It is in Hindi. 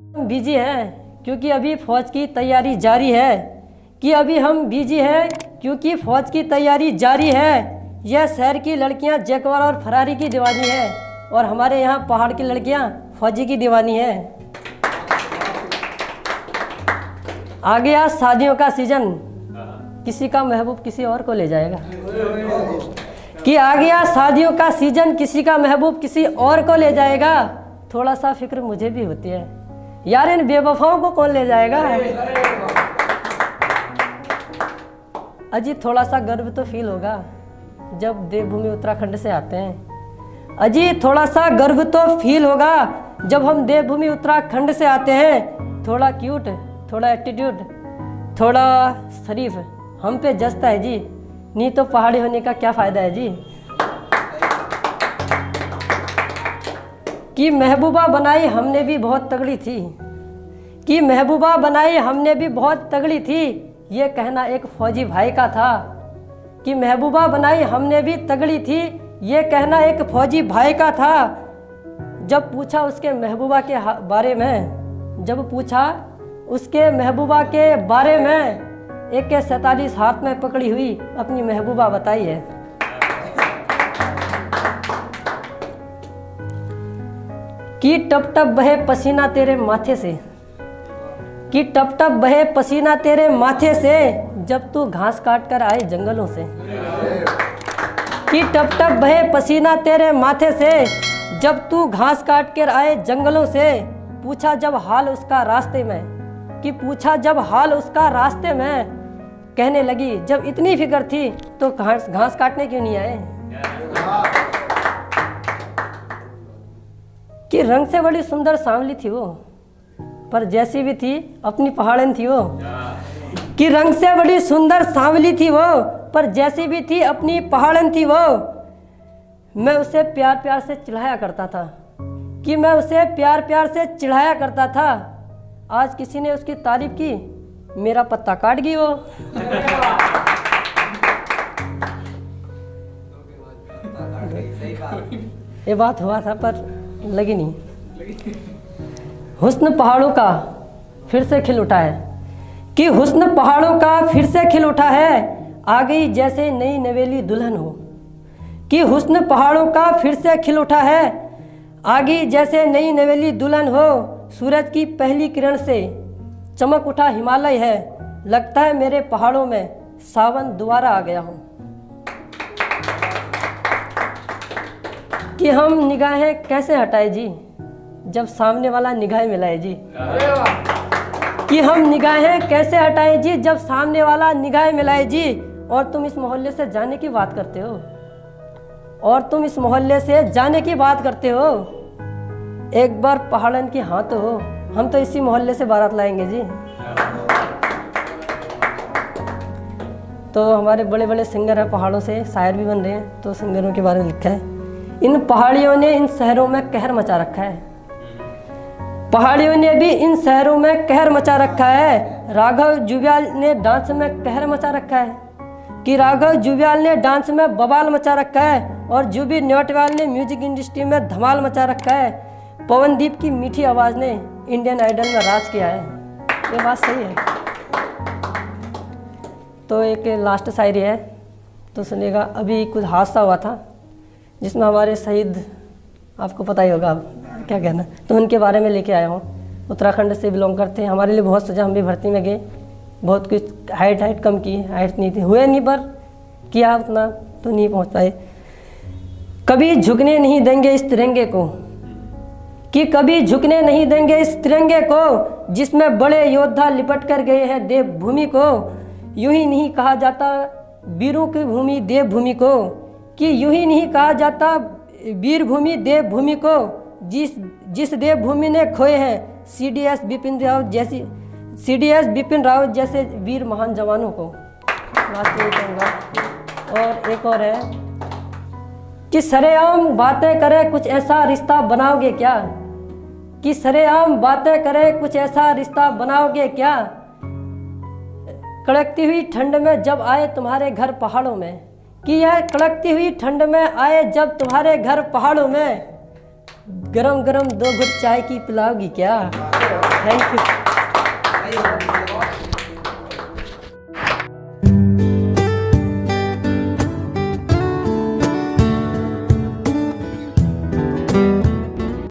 बिजी हैं क्योंकि अभी फौज की तैयारी जारी है। कि अभी हम बिजी हैं क्योंकि फौज की तैयारी जारी है। यह शहर की लड़कियां जैकवार और फरारी की दीवानी है और हमारे यहाँ पहाड़ की लड़कियां फौजी की दीवानी है। आ गया शादियों का सीजन, किसी का महबूब किसी और को ले जाएगा। कि आ गया शादियों का सीजन, किसी का महबूब किसी और को ले जाएगा। थोड़ा सा फिक्र मुझे भी होती है यार, इन बेवफाओं को कौन ले जाएगा। अजी थोड़ा सा गर्व तो फील होगा जब देवभूमि उत्तराखंड से आते हैं। अजी थोड़ा सा गर्व तो फील होगा जब हम देवभूमि उत्तराखंड से आते हैं। थोड़ा क्यूट, थोड़ा एटीट्यूड, थोड़ा शरीफ हम पे जचता है जी, नहीं तो पहाड़ी होने का क्या फ़ायदा है जी। कि महबूबा बनाई हमने भी बहुत तगड़ी थी, कि महबूबा बनाई हमने भी बहुत तगड़ी थी, ये कहना एक फौजी भाई का था। कि महबूबा बनाई हमने भी तगड़ी थी, ये कहना एक फौजी भाई का था। जब पूछा उसके महबूबा के बारे में, जब पूछा उसके महबूबा के बारे में, AK-47 हाथ में पकड़ी हुई अपनी महबूबा बताई है। कि टप टप बहे पसीना तेरे माथे से, कि टप टप बहे पसीना तेरे माथे से, जब तू घास काट कर आए जंगलों से। कि टप टप बहे पसीना तेरे माथे से, जब तू घास काट कर आए जंगलों से। पूछा जब हाल उसका रास्ते में, कि पूछा जब हाल उसका रास्ते में, कहने लगी जब इतनी फिक्र थी तो घास काटने क्यों नहीं आए। कि रंग से बड़ी सुंदर सांवली थी वो, पर जैसी भी थी अपनी पहाड़न थी वो। कि रंग से बड़ी सुंदर सांवली थी वो, पर जैसी भी थी अपनी पहाड़न थी वो। मैं उसे प्यार प्यार से चिढ़ाया करता था, कि मैं उसे प्यार प्यार से चिढ़ाया करता था। आज किसी ने उसकी तारीफ की, मेरा पत्ता काट गई वो। ये बात हुआ था पर लगी नहीं। हुस्न पहाड़ों का फिर से खिल उठा है, कि हुस्न पहाड़ों का फिर से खिल उठा है, आ गई जैसे नई नवेली दुल्हन हो। कि हुस्न पहाड़ों का फिर से खिल उठा है, आ गई जैसे नई नवेली दुल्हन हो। सूरज की पहली किरण से चमक उठा हिमालय है, लगता है मेरे पहाड़ों में सावन दोबारा आ गया हो। कि हम निगाहें कैसे हटाए जी, जब सामने वाला निगाहें मिलाए जी। कि हम निगाहें कैसे हटाए जी, जब सामने वाला निगाहें मिलाए जी। और तुम इस मोहल्ले से जाने की बात करते हो, और तुम इस मोहल्ले से जाने की बात करते हो। एक बार पहाड़न की हाँ तो हो, हम तो इसी मोहल्ले से बारात लाएंगे जी। तो हमारे बड़े बड़े सिंगर हैं पहाड़ों से, शायर भी बन रहे हैं, तो सिंगरों के बारे में लिखा है। इन पहाड़ियों ने इन शहरों में कहर मचा रखा है, पहाड़ियों ने भी इन शहरों में कहर मचा रखा है। राघव जुव्याल ने डांस में कहर मचा रखा है, कि राघव जुव्याल ने डांस में बवाल मचा रखा है, और जुबी नौटियाल ने म्यूजिक इंडस्ट्री में धमाल मचा रखा है। पवनदीप की मीठी आवाज़ ने इंडियन आइडल में राज किया है। ये बात सही है। तो एक लास्ट शायरी है तो सुनिएगा। अभी कुछ हादसा हुआ था जिसमें हमारे शहीद, आपको पता ही होगा अब क्या कहना, तो उनके बारे में लेके आया हूँ। उत्तराखंड से बिलोंग करते हैं, हमारे लिए बहुत सोचा, हम भी भर्ती में गए, बहुत कुछ हाइट कम की, हाइट नहीं थी, हुए नहीं, पर किया उतना तो नहीं पहुँच पाए। कभी झुकने नहीं देंगे इस तिरंगे को, कि कभी झुकने नहीं देंगे इस तिरंगे को, जिसमें बड़े योद्धा लिपट कर गए हैं देवभूमि को। यूं ही नहीं कहा जाता वीरों की भूमि देवभूमि को, कि यूं ही नहीं कहा जाता वीर भूमि देवभूमि को, जिस देवभूमि ने खोए हैं CDS बिपिन रावत जैसे वीर महान जवानों को। बात नहीं कहूँगा। और एक और है कि सरेआम बातें करें कुछ ऐसा रिश्ता बनाओगे क्या, कि सरेआम बातें करें कुछ ऐसा रिश्ता बनाओगे क्या। कड़कती हुई ठंड में जब आए तुम्हारे घर पहाड़ों में, कि यह कड़कती हुई ठंड में आए जब तुम्हारे घर पहाड़ों में, गरम गरम 2 घुट चाय की पिलाओगी क्या। Thank you.